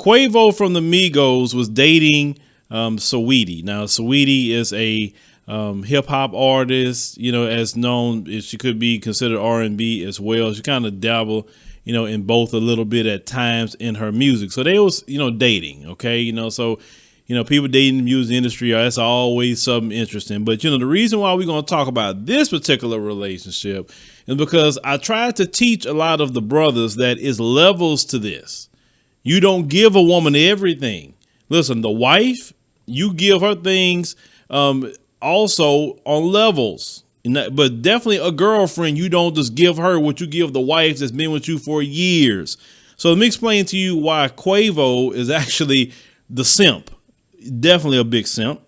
Quavo from the Migos was dating Saweetie. Now, Saweetie is a hip hop artist, as known. She could be considered R&B as well. She kind of dabble, in both a little bit at times in her music. So they was, dating. Okay. So, people dating in the music industry, that's always something interesting. But, the reason why we're going to talk about this particular relationship is because I tried to teach a lot of the brothers that is levels to this. You don't give a woman everything. Listen, the wife, you give her things also on levels. But definitely a girlfriend, you don't just give her what you give the wife that's been with you for years. So let me explain to you why Quavo is actually the simp. Definitely a big simp.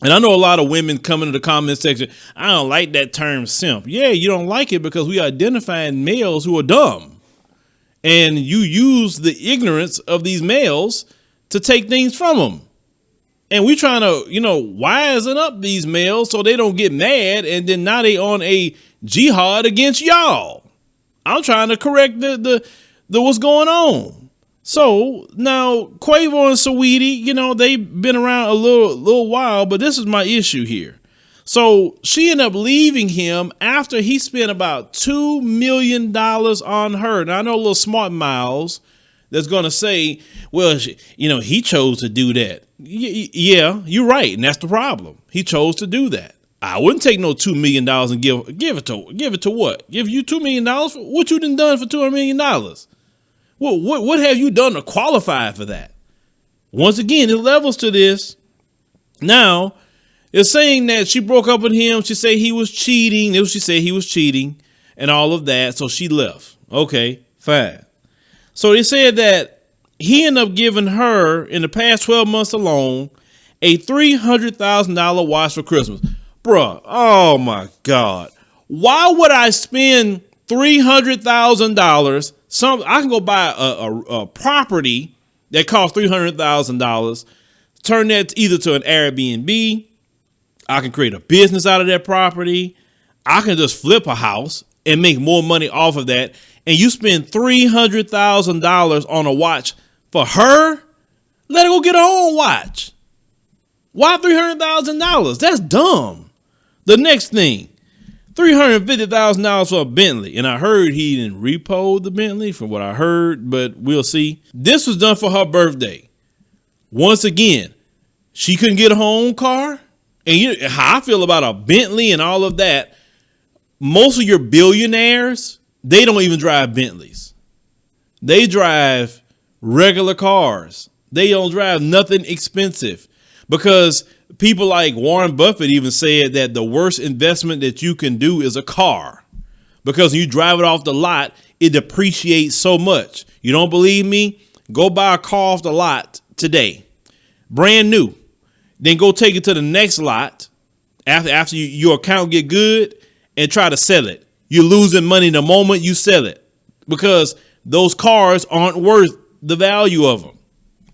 And I know a lot of women come into the comment section, I don't like that term simp. Yeah, you don't like it because we identifying males who are dumb. And you use the ignorance of these males to take things from them. And we trying to, wisen up these males so they don't get mad. And then now they on a jihad against y'all. I'm trying to correct the what's going on. So now Quavo and Saweetie, they've been around a little while, but this is my issue here. So she ended up leaving him after he spent about $2 million on her. Now I know a little smart Miles that's going to say, well, he chose to do that. Yeah, you're right. And that's the problem. He chose to do that. I wouldn't take no $2 million and give it to what? Give you $2 million for what you done for $200 million? Well, what have you done to qualify for that? Once again, it levels to this. Now, it's saying that she broke up with him. She said he was cheating. She said he was cheating and all of that. So she left. Okay, fine. So they said that he ended up giving her, in the past 12 months alone, a $300,000 watch for Christmas. Bruh, oh my God. Why would I spend $300,000? I can go buy a property that costs $300,000, turn that either to an Airbnb. I can create a business out of that property. I can just flip a house and make more money off of that. And you spend $300,000 on a watch for her? Let her go get her own watch. Why $300,000? That's dumb. The next thing, $350,000 for a Bentley. And I heard he didn't repo the Bentley from what I heard, but we'll see. This was done for her birthday. Once again, she couldn't get her own car. And how I feel about a Bentley and all of that, most of your billionaires, they don't even drive Bentleys. They drive regular cars. They don't drive nothing expensive, because people like Warren Buffett even said that the worst investment that you can do is a car, because when you drive it off the lot, it depreciates so much. You don't believe me? Go buy a car off the lot today, brand new. Then go take it to the next lot after your account get good and try to sell it. You're losing money the moment you sell it, because those cars aren't worth the value of them.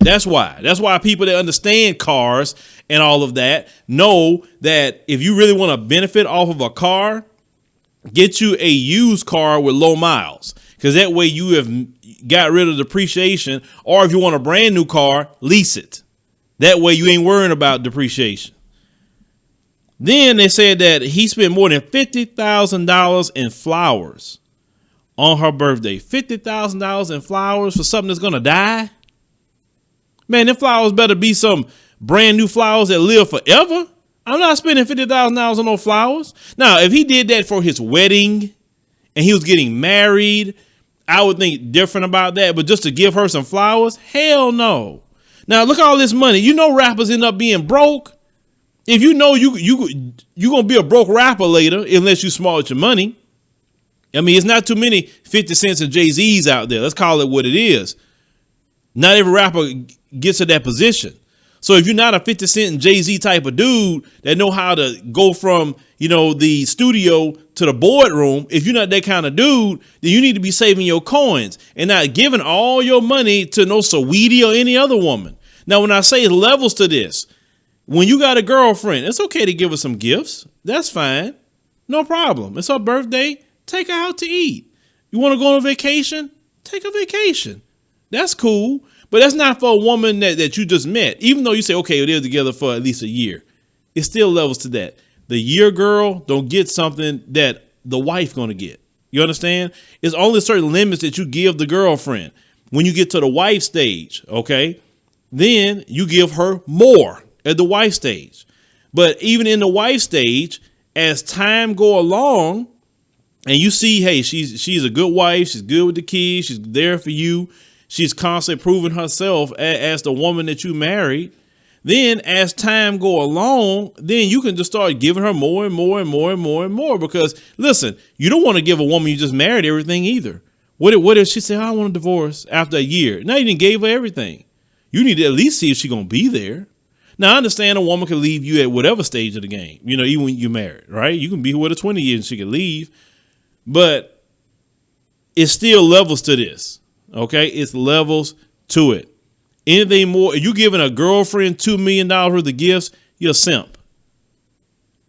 That's why people that understand cars and all of that know that if you really want to benefit off of a car, get you a used car with low miles, because that way you have got rid of depreciation. Or if you want a brand new car, lease it. That way you ain't worrying about depreciation. Then they said that he spent more than $50,000 in flowers on her birthday. $50,000 in flowers for something that's going to die? Man, them flowers better be some brand new flowers that live forever. I'm not spending $50,000 on no flowers. Now, if he did that for his wedding and he was getting married, I would think different about that. But just to give her some flowers? Hell no. Now, look at all this money. Rappers end up being broke. If you know you're going to be a broke rapper later, unless you smart with your money. I mean, it's not too many 50 Cents and Jay-Z's out there. Let's call it what it is. Not every rapper gets to that position. So if you're not a 50 Cent and Jay-Z type of dude that know how to go from, the studio to the boardroom, if you're not that kind of dude, then you need to be saving your coins and not giving all your money to no Saweetie or any other woman. Now, when I say levels to this, when you got a girlfriend, it's okay to give her some gifts. That's fine. No problem. It's her birthday. Take her out to eat. You want to go on a vacation? Take a vacation. That's cool. But that's not for a woman that you just met. Even though you say, okay, they're together for at least a year, it still levels to that. The year girl don't get something that the wife gonna get. You understand? It's only certain limits that you give the girlfriend. When you get to the wife stage, okay, then you give her more at the wife stage. But even in the wife stage, as time go along, and you see, hey, she's a good wife. She's good with the kids. She's there for you. She's constantly proving herself as the woman that you married. Then as time go along, then you can just start giving her more and more and more and more and more. Because listen, you don't want to give a woman you just married everything either. What if she said, I want a divorce after a year? Now you didn't gave her everything. You need to at least see if she's going to be there. Now, I understand a woman can leave you at whatever stage of the game, even when you're married, right? You can be with her 20 years and she can leave. But it still levels to this, okay? It's levels to it. Anything more, if you giving a girlfriend $2 million worth of gifts, you're a simp.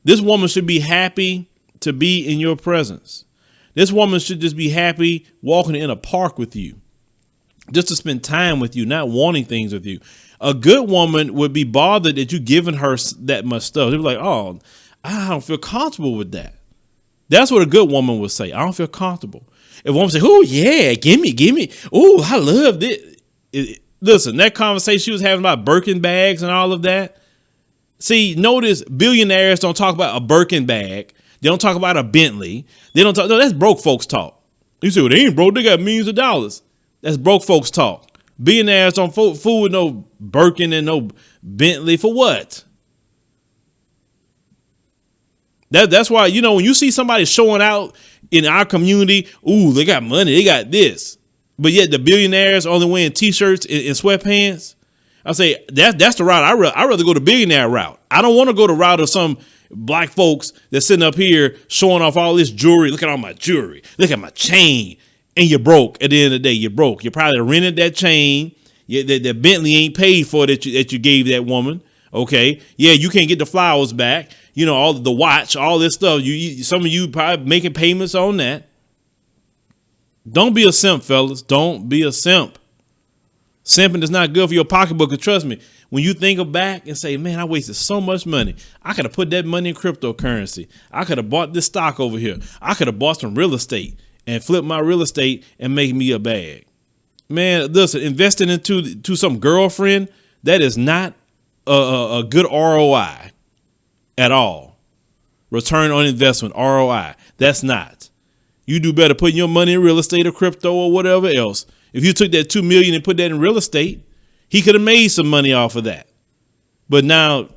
This woman should be happy to be in your presence. This woman should just be happy walking in a park with you, just to spend time with you, not wanting things with you. A good woman would be bothered that you giving her that much stuff. They'd be like, oh, I don't feel comfortable with that. That's what a good woman would say. I don't feel comfortable. If a woman say, oh, yeah, give me. Oh, I love this. Listen, that conversation she was having about Birkin bags and all of that. See, notice billionaires don't talk about a Birkin bag. They don't talk about a Bentley. They don't talk. No, that's broke folks talk. You say, well, they ain't broke. They got millions of dollars. That's broke folks talk. Billionaires don't fool with no Birkin and no Bentley for what? That's why, when you see somebody showing out in our community, ooh, they got money, they got this. But yet the billionaires only wearing T-shirts and sweatpants. I say that's the route. I'd rather go the billionaire route. I don't want to go the route of some black folks that's sitting up here showing off all this jewelry. Look at all my jewelry. Look at my chain. And you're broke. At the end of the day, you're broke. You probably rented that chain. That Bentley ain't paid for that you gave that woman. Okay. Yeah, you can't get the flowers back. All the watch, all this stuff. Some of you probably making payments on that. Don't be a simp, fellas. Don't be a simp. Simping is not good for your pocketbook. And trust me, when you think back and say, man, I wasted so much money. I could have put that money in cryptocurrency. I could have bought this stock over here. I could have bought some real estate and flipped my real estate and make me a bag. Man, listen, investing into some girlfriend, that is not a good ROI at all. Return on investment, ROI. That's not. You do better putting your money in real estate or crypto or whatever else. If you took that $2 million and put that in real estate, he could have made some money off of that. But now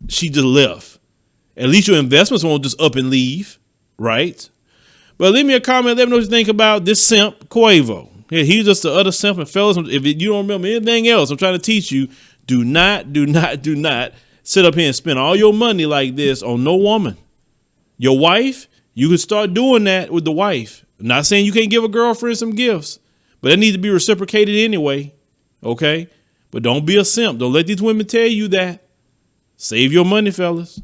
she just left. At least your investments won't just up and leave, right? But leave me a comment. Let me know what you think about this simp, Quavo. Yeah, he's just the other simp. And fellas, if you don't remember anything else, I'm trying to teach you, do not sit up here and spend all your money like this on no woman. Your wife, you can start doing that with the wife. I'm not saying you can't give a girlfriend some gifts, but that needs to be reciprocated anyway. Okay? But don't be a simp. Don't let these women tell you that. Save your money, fellas.